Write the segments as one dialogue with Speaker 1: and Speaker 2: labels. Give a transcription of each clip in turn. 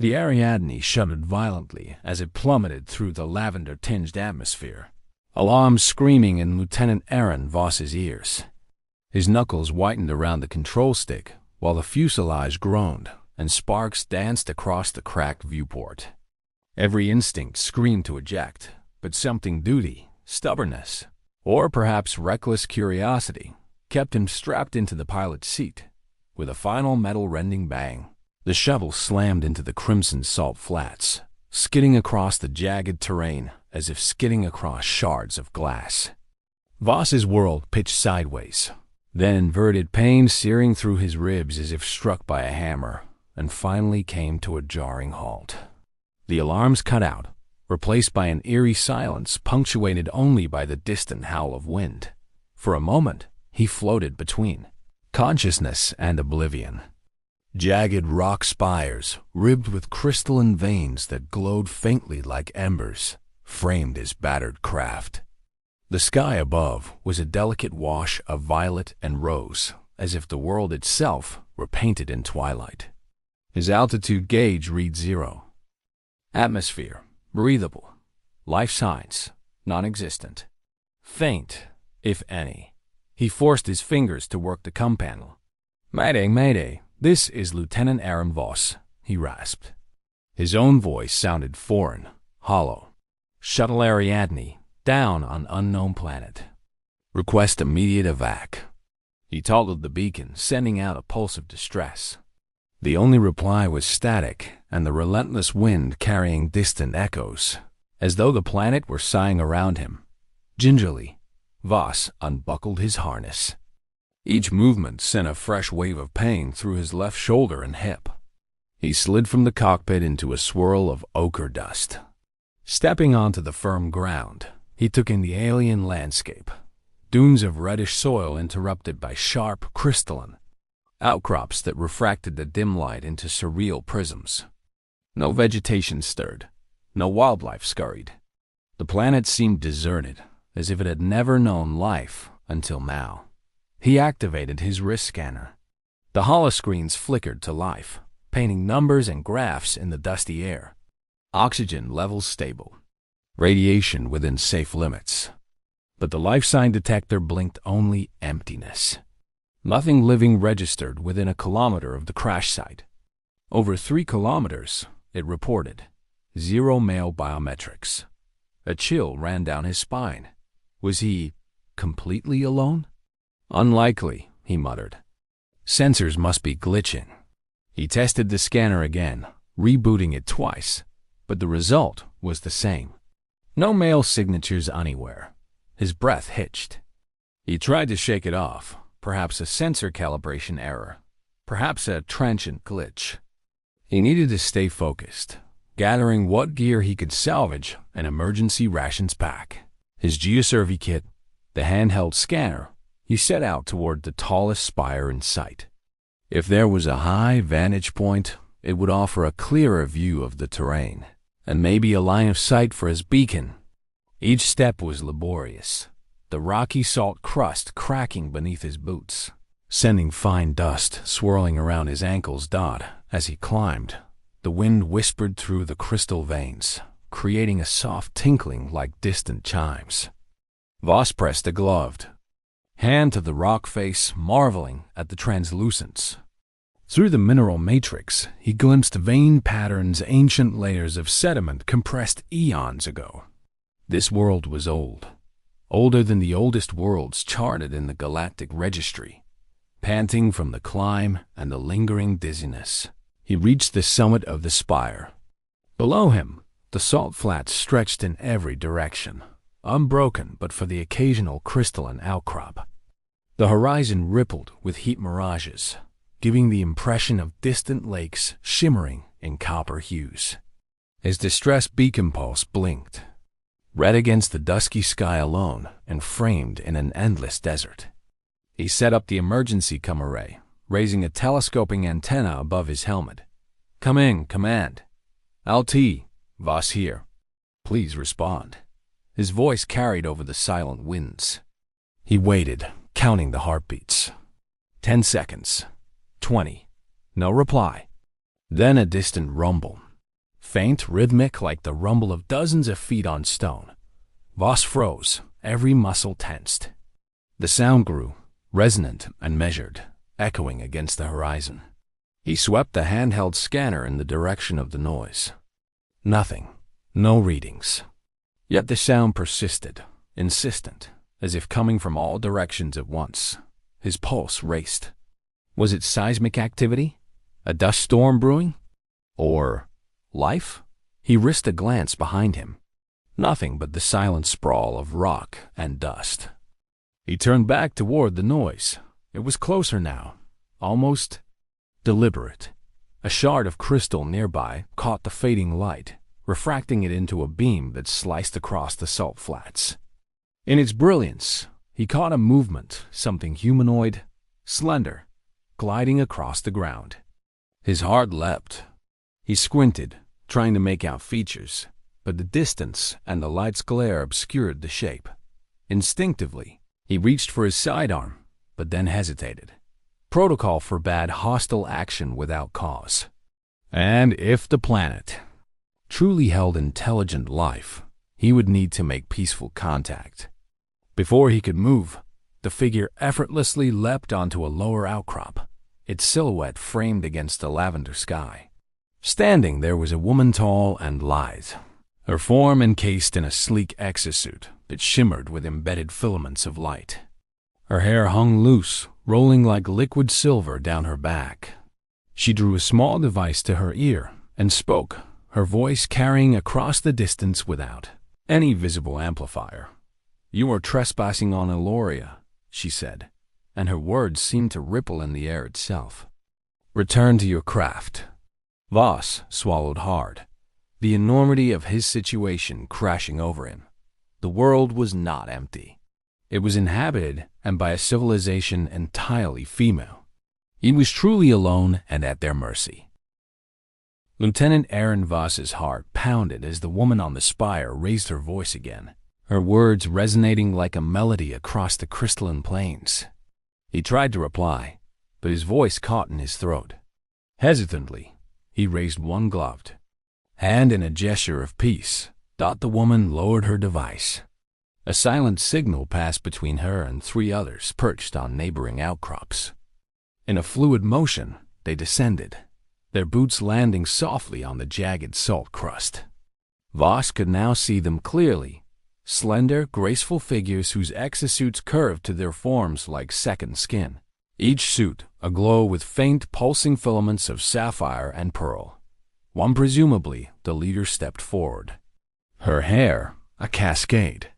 Speaker 1: The Ariadne shuddered violently as it plummeted through the lavender-tinged atmosphere, alarm screaming in Lieutenant Aaron Voss's ears. His knuckles whitened around the control stick, while the fuselage groaned and sparks danced across the cracked viewport. Every instinct screamed to eject, but something duty, stubbornness, or perhaps reckless curiosity kept him strapped into the pilot's seat. With a final metal-rending bang, the shuttle slammed into the crimson salt flats, skidding across the jagged terrain as if skidding across shards of glass. Voss's world pitched sideways, then inverted, pain searing through his ribs as if struck by a hammer, and finally came to a jarring halt. The alarms cut out, replaced by an eerie silence punctuated only by the distant howl of wind. For a moment, he floated between consciousness and oblivion. Jagged rock spires, ribbed with crystalline veins that glowed faintly like embers, framed his battered craft. The sky above was a delicate wash of violet and rose, as if the world itself were painted in twilight. His altitude gauge read 0. Atmosphere, breathable. Life signs, non-existent. Faint, if any. He forced his fingers to work the comm panel. "Mayday, mayday, this is Lieutenant Aaron Voss," he rasped. His own voice sounded foreign, hollow. "Shuttle Ariadne, down on unknown planet. Request immediate evac." He toggled the beacon, sending out a pulse of distress. The only reply was static and the relentless wind carrying distant echoes, as though the planet were sighing around him. Gingerly, Voss unbuckled his harness. Each movement sent a fresh wave of pain through his left shoulder and hip. He slid from the cockpit into a swirl of ochre dust. Stepping onto the firm ground, he took in the alien landscape. Dunes of reddish soil interrupted by sharp, crystalline outcrops that refracted the dim light into surreal prisms. No vegetation stirred. No wildlife scurried. The planet seemed deserted, as if it had never known life until now. He activated his wrist scanner. The holoscreens flickered to life, painting numbers and graphs in the dusty air. Oxygen levels stable. Radiation within safe limits. But the life sign detector blinked only emptiness. Nothing living registered within a kilometer of the crash site. Over 3 kilometers, it reported. 0 male biometrics. A chill ran down his spine. Was he completely alone? "Unlikely," he muttered. "Sensors must be glitching." He tested the scanner again, rebooting it twice, but the result was the same. No male signatures anywhere. His breath hitched. He tried to shake it off, perhaps a sensor calibration error, perhaps a transient glitch. He needed to stay focused, gathering what gear he could salvage an emergency rations pack. His geosurvey kit, the handheld scanner, he set out toward the tallest spire in sight. If there was a high vantage point, it would offer a clearer view of the terrain, and maybe a line of sight for his beacon. Each step was laborious, the rocky salt crust cracking beneath his boots, sending fine dust swirling around his ankles. As he climbed, the wind whispered through the crystal veins, creating a soft tinkling like distant chimes. Voss pressed a gloved hand to the rock face, marveling at the translucence. Through the mineral matrix, he glimpsed vein patterns, ancient layers of sediment compressed eons ago. This world was old, older than the oldest worlds charted in the galactic registry. Panting from the climb and the lingering dizziness, he reached the summit of the spire. Below him, the salt flats stretched in every direction, unbroken but for the occasional crystalline outcrop. The horizon rippled with heat mirages, giving the impression of distant lakes shimmering in copper hues. His distress beacon pulse blinked, red against the dusky sky alone and framed in an endless desert. He set up the emergency comm array, raising a telescoping antenna above his helmet. "Come in, command. LT, Voss here. Please respond." His voice carried over the silent winds. He waited, counting the heartbeats. 10 seconds. 20. No reply. Then a distant rumble, Faint, rhythmic like the rumble of dozens of feet on stone. Voss froze, every muscle tensed. The sound grew, resonant and measured, echoing against the horizon. He swept the handheld scanner in the direction of the noise. Nothing. No readings. Yet the sound persisted, insistent, as if coming from all directions at once. His pulse raced. Was it seismic activity? A dust storm brewing? Or life? He risked a glance behind him. Nothing but the silent sprawl of rock and dust. He turned back toward the noise. It was closer now, almost deliberate. A shard of crystal nearby caught the fading light, refracting it into a beam that sliced across the salt flats. In its brilliance, he caught a movement, something humanoid, slender, gliding across the ground. His heart leapt. He squinted, trying to make out features, but the distance and the light's glare obscured the shape. Instinctively, he reached for his sidearm, but then hesitated. Protocol forbade hostile action without cause. And if the planet truly held intelligent life, he would need to make peaceful contact. Before he could move, the figure effortlessly leapt onto a lower outcrop, its silhouette framed against the lavender sky. Standing there was a woman tall and lithe, her form encased in a sleek exosuit that shimmered with embedded filaments of light. Her hair hung loose, rolling like liquid silver down her back. She drew a small device to her ear and spoke, her voice carrying across the distance without any visible amplifier. "You are trespassing on Eloria," she said, and her words seemed to ripple in the air itself. "Return to your craft." Voss swallowed hard, the enormity of his situation crashing over him. The world was not empty. It was inhabited and by a civilization entirely female. He was truly alone and at their mercy. Lieutenant Aaron Voss's heart pounded as the woman on the spire raised her voice again, her words resonating like a melody across the crystalline plains. He tried to reply, but his voice caught in his throat. Hesitantly, he raised one gloved hand in a gesture of peace. The woman lowered her device. A silent signal passed between her and three others perched on neighboring outcrops. In a fluid motion, they descended, their boots landing softly on the jagged salt crust. Voss could now see them clearly, slender, graceful figures whose exosuits curved to their forms like second skin, each suit aglow with faint, pulsing filaments of sapphire and pearl. One presumably the leader stepped forward. Her hair, a cascade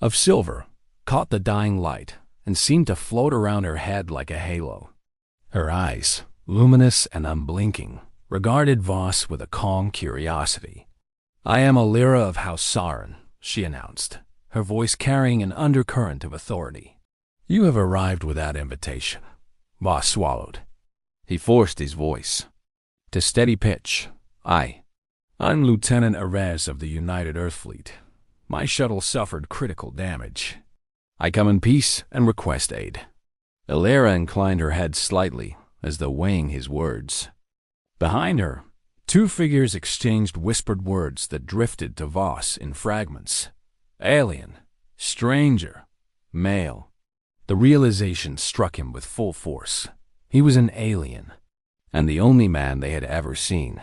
Speaker 1: of silver, caught the dying light and seemed to float around her head like a halo. Her eyes, luminous and unblinking, regarded Voss with a calm curiosity. "I am a Lyra of House Sarin," she announced, her voice carrying an undercurrent of authority. "You have arrived without invitation." Voss swallowed. He forced his voice to steady pitch. I'm Lieutenant Erez of the United Earth Fleet. My shuttle suffered critical damage. I come in peace and request aid." Illyra inclined her head slightly, as though weighing his words. Behind her, two figures exchanged whispered words that drifted to Voss in fragments. Alien, stranger, male. The realization struck him with full force. He was an alien, and the only man they had ever seen.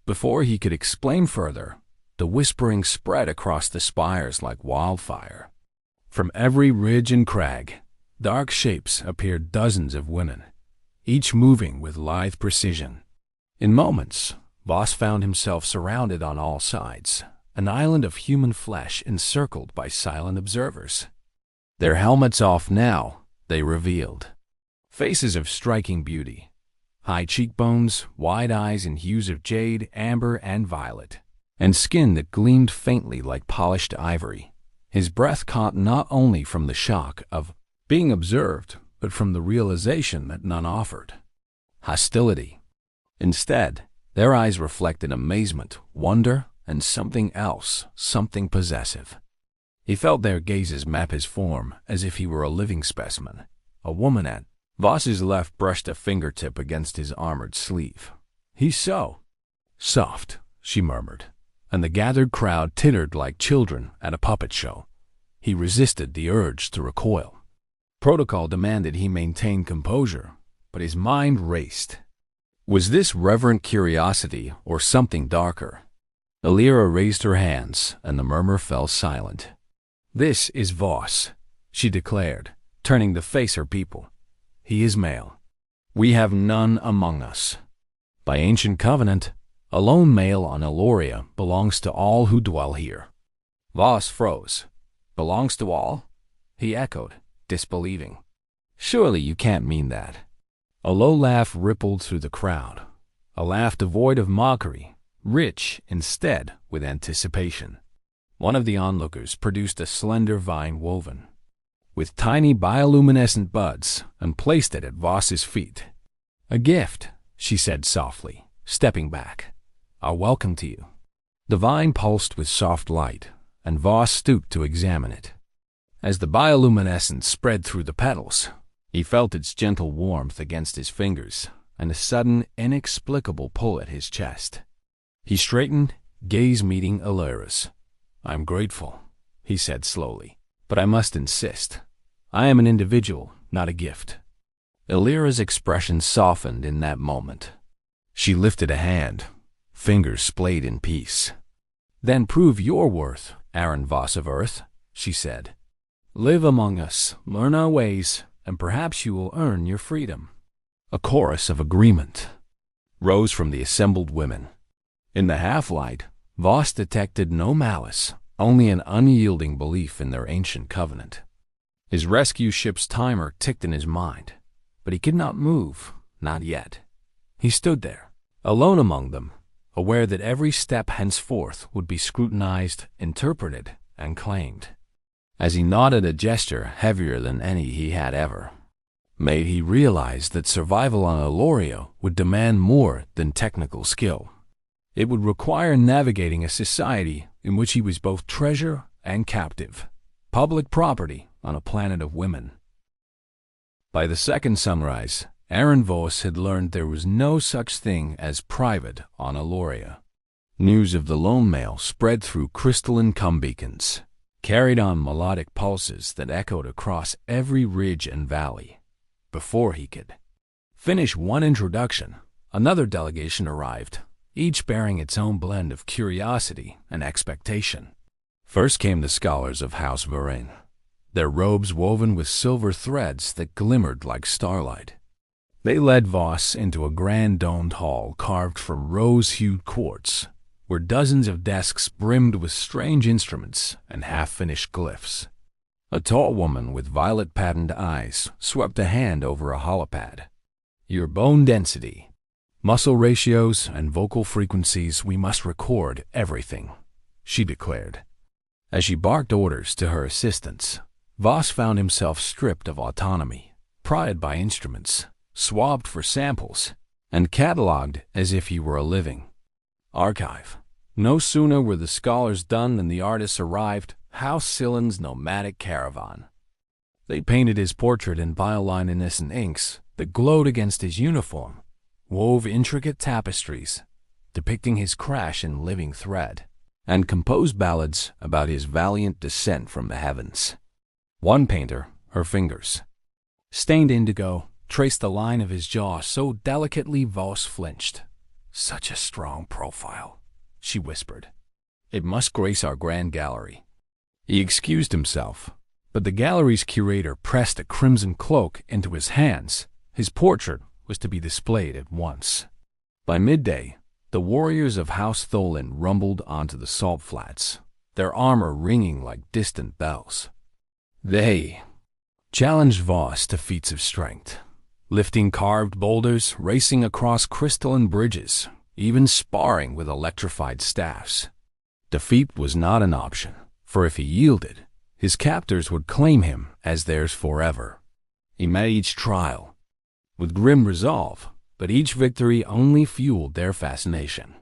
Speaker 1: Before he could explain further, the whispering spread across the spires like wildfire. From every ridge and crag, dark shapes appeared, dozens of women, each moving with lithe precision. In moments, Voss found himself surrounded on all sides, an island of human flesh encircled by silent observers. Their helmets off now, they revealed faces of striking beauty, high cheekbones, wide eyes in hues of jade, amber, and violet, and skin that gleamed faintly like polished ivory. His breath caught not only from the shock of being observed, but from the realization that none offered hostility. Instead, their eyes reflected amazement, wonder, and something else, something possessive. He felt their gazes map his form as if he were a living specimen. A woman at Voss's left brushed a fingertip against his armored sleeve. He's so soft, she murmured, and the gathered crowd tittered like children at a puppet show. He resisted the urge to recoil. Protocol demanded he maintain composure, but his mind raced. Was this reverent curiosity or something darker? Elira raised her hands, and the murmur fell silent. "This is Voss," she declared, turning to face her people. "He is male. We have none among us. By ancient covenant, a lone male on Eloria belongs to all who dwell here." Voss froze. "Belongs to all?" he echoed, disbelieving. "Surely you can't mean that." A low laugh rippled through the crowd, a laugh devoid of mockery, rich instead with anticipation. One of the onlookers produced a slender vine woven with tiny bioluminescent buds and placed it at Voss's feet. "A gift," she said softly, stepping back. "Our welcome to you." The vine pulsed with soft light, and Voss stooped to examine it. As the bioluminescence spread through the petals, he felt its gentle warmth against his fingers and a sudden, inexplicable pull at his chest. He straightened, gaze meeting Elira's. "I'm grateful," he said slowly, "but I must insist. I am an individual, not a gift." Elira's expression softened in that moment. She lifted a hand, fingers splayed in peace. "Then prove your worth, Aaron Voss of Earth," she said. "Live among us, learn our ways, and perhaps you will earn your freedom." A chorus of agreement rose from the assembled women. In the half-light, Voss detected no malice, only an unyielding belief in their ancient covenant. His rescue ship's timer ticked in his mind, but he could not move, not yet. He stood there, alone among them, aware that every step henceforth would be scrutinized, interpreted, and claimed. As he nodded a gesture heavier than any he had ever made, he realized that survival on Eloria would demand more than technical skill. It would require navigating a society in which he was both treasure and captive, public property on a planet of women. By the second sunrise, Aaron Voss had learned there was no such thing as private on Eloria. News of the lone male spread through crystalline beacons, carried on melodic pulses that echoed across every ridge and valley. Before he could finish one introduction, another delegation arrived, each bearing its own blend of curiosity and expectation. First came the scholars of House Varane, their robes woven with silver threads that glimmered like starlight. They led Voss into a grand domed hall carved from rose-hued quartz, where dozens of desks brimmed with strange instruments and half-finished glyphs. A tall woman with violet-patterned eyes swept a hand over a holopad. "Your bone density, muscle ratios, and vocal frequencies, we must record everything," she declared. As she barked orders to her assistants, Voss found himself stripped of autonomy, pried by instruments, swabbed for samples, and cataloged as if he were a living archive. No sooner were the scholars done than the artists arrived, House Sillen's nomadic caravan. They painted his portrait in bioluminescent inks that glowed against his uniform, wove intricate tapestries depicting his crash in living thread, and composed ballads about his valiant descent from the heavens. One painter, her fingers stained indigo, traced the line of his jaw so delicately Voss flinched. "Such a strong profile," she whispered. "It must grace our grand gallery." He excused himself, but the gallery's curator pressed a crimson cloak into his hands. His portrait was to be displayed at once. By midday, the warriors of House Tholin rumbled onto the salt flats, their armor ringing like distant bells. They challenged Voss to feats of strength, lifting carved boulders, racing across crystalline bridges, even sparring with electrified staffs. Defeat was not an option, for if he yielded, his captors would claim him as theirs forever. He met each trial with grim resolve, but each victory only fueled their fascination.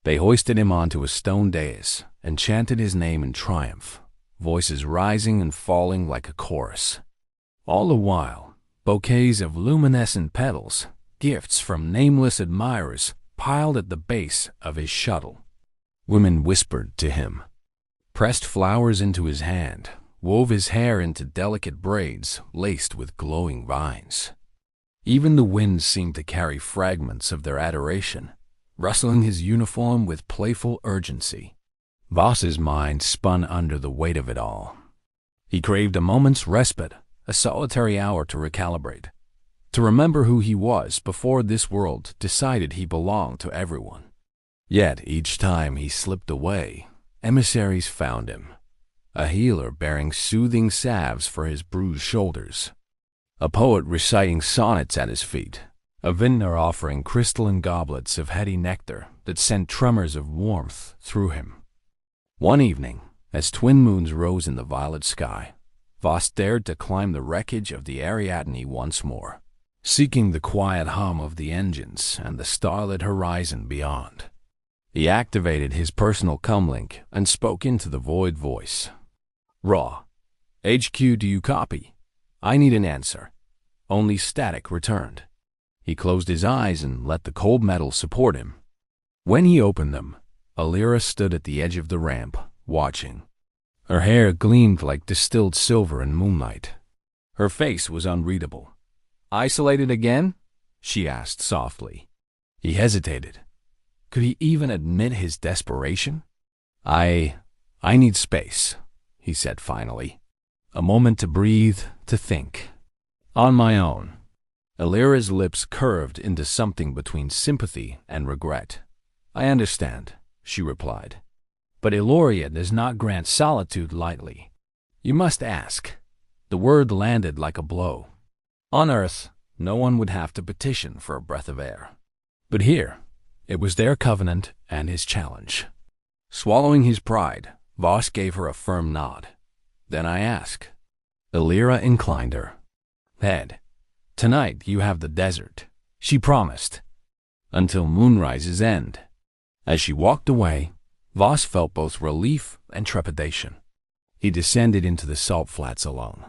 Speaker 1: They hoisted him onto a stone dais and chanted his name in triumph, voices rising and falling like a chorus. All the while, bouquets of luminescent petals, gifts from nameless admirers, piled at the base of his shuttle. Women whispered to him, pressed flowers into his hand, wove his hair into delicate braids laced with glowing vines. Even the wind seemed to carry fragments of their adoration, rustling his uniform with playful urgency. Voss's mind spun under the weight of it all. He craved a moment's respite, a solitary hour to recalibrate, to remember who he was before this world decided he belonged to everyone. Yet each time he slipped away, emissaries found him, a healer bearing soothing salves for his bruised shoulders, a poet reciting sonnets at his feet, a vintner offering crystalline goblets of heady nectar that sent tremors of warmth through him. One evening, as twin moons rose in the violet sky, Voss dared to climb the wreckage of the Ariadne once more, seeking the quiet hum of the engines and the starlit horizon beyond. He activated his personal comlink and spoke into the void voice. Raw. HQ, do you copy? I need an answer. Only static returned. He closed his eyes and let the cold metal support him. When he opened them, Alira stood at the edge of the ramp, watching. Her hair gleamed like distilled silver in moonlight. Her face was unreadable. Isolated again? She asked softly. He hesitated. Could he even admit his desperation? I need space, he said finally. A moment to breathe, to think. On my own. Alira's lips curved into something between sympathy and regret. I understand, she replied. But Eloria does not grant solitude lightly. You must ask. The word landed like a blow. On Earth, no one would have to petition for a breath of air. But here, it was their covenant and his challenge. Swallowing his pride, Voss gave her a firm nod. Then I asked. Alira inclined her head. Tonight you have the desert, she promised, until moonrise's end. As she walked away, Voss felt both relief and trepidation. He descended into the salt flats alone,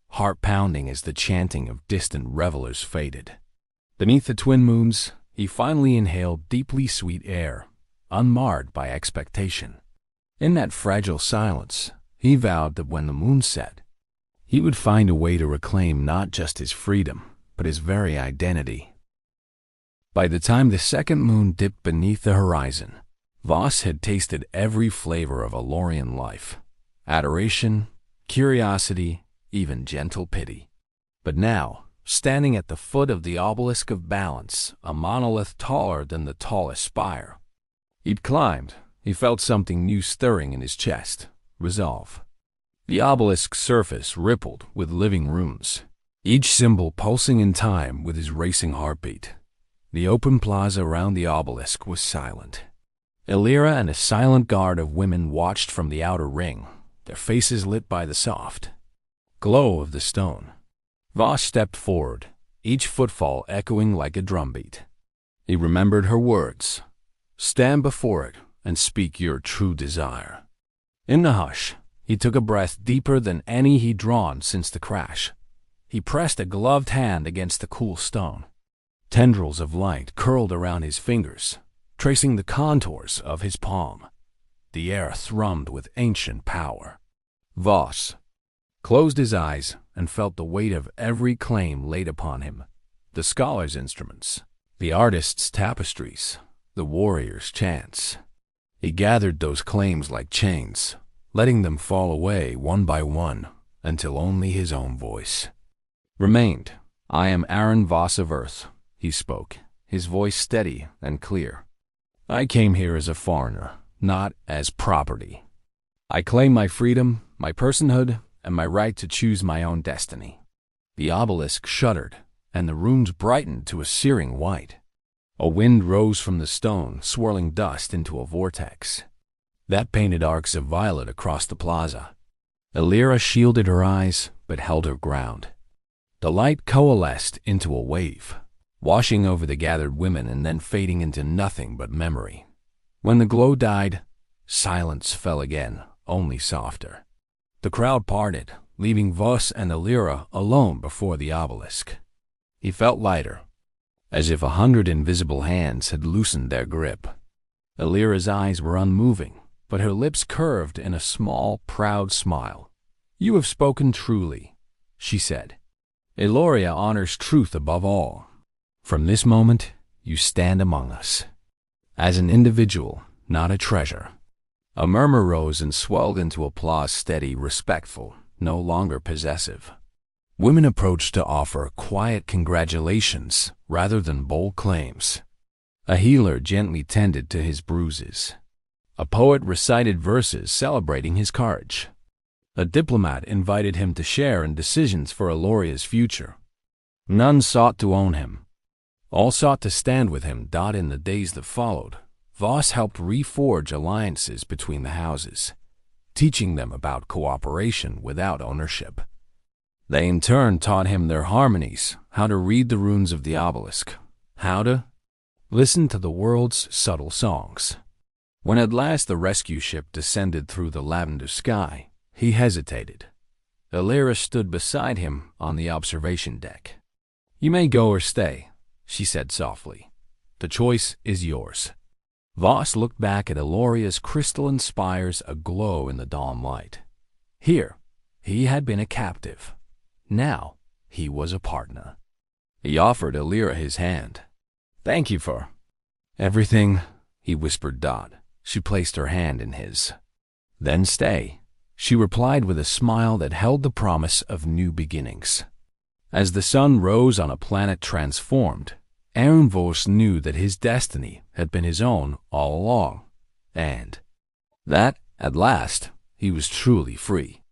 Speaker 1: heart pounding as the chanting of distant revelers faded. Beneath the twin moons, he finally inhaled deeply sweet air, unmarred by expectation. In that fragile silence, he vowed that when the moon set, he would find a way to reclaim not just his freedom, but his very identity. By the time the second moon dipped beneath the horizon, Voss had tasted every flavor of Elorian life. Adoration, curiosity, even gentle pity. But now, standing at the foot of the obelisk of balance, a monolith taller than the tallest spire, he'd climbed. He felt something new stirring in his chest. Resolve. The obelisk's surface rippled with living runes, each symbol pulsing in time with his racing heartbeat. The open plaza around the obelisk was silent. Alira and a silent guard of women watched from the outer ring, their faces lit by the soft glow of the stone. Voss stepped forward, each footfall echoing like a drumbeat. He remembered her words. Stand before it and speak your true desire. In the hush, he took a breath deeper than any he'd drawn since the crash. He pressed a gloved hand against the cool stone. Tendrils of light curled around his fingers, tracing the contours of his palm. The air thrummed with ancient power. Voss closed his eyes and felt the weight of every claim laid upon him. The scholar's instruments, the artist's tapestries, the warrior's chants. He gathered those claims like chains, letting them fall away one by one until only his own voice remained. I am Aaron Voss of Earth, he spoke, his voice steady and clear. I came here as a foreigner, not as property. I claim my freedom, my personhood, and my right to choose my own destiny. The obelisk shuddered, and the runes brightened to a searing white. A wind rose from the stone, swirling dust into a vortex that painted arcs of violet across the plaza. Alira shielded her eyes, but held her ground. The light coalesced into a wave, washing over the gathered women and then fading into nothing but memory. When the glow died, silence fell again, only softer. The crowd parted, leaving Voss and Alira alone before the obelisk. He felt lighter, as if 100 invisible hands had loosened their grip. Alira's eyes were unmoving, but her lips curved in a small, proud smile. "You have spoken truly," she said. "Eloria honors truth above all. From this moment, you stand among us. As an individual, not a treasure." A murmur rose and swelled into applause, steady, respectful, no longer possessive. Women approached to offer quiet congratulations rather than bold claims. A healer gently tended to his bruises. A poet recited verses celebrating his courage. A diplomat invited him to share in decisions for Eloria's future. None sought to own him. All sought to stand with him. In the days that followed, Voss helped reforge alliances between the houses, teaching them about cooperation without ownership. They in turn taught him their harmonies, how to read the runes of the obelisk, how to listen to the world's subtle songs. When at last the rescue ship descended through the lavender sky, he hesitated. Elira stood beside him on the observation deck. "You may go or stay," she said softly. "The choice is yours." Voss looked back at Eloria's crystalline spires aglow in the dawn light. Here, he had been a captive. Now, he was a partner. He offered Elira his hand. "Thank you for everything," he whispered. She placed her hand in his. "Then stay," she replied with a smile that held the promise of new beginnings. As the sun rose on a planet transformed, Aaron Voss knew that his destiny had been his own all along, and that, at last, he was truly free.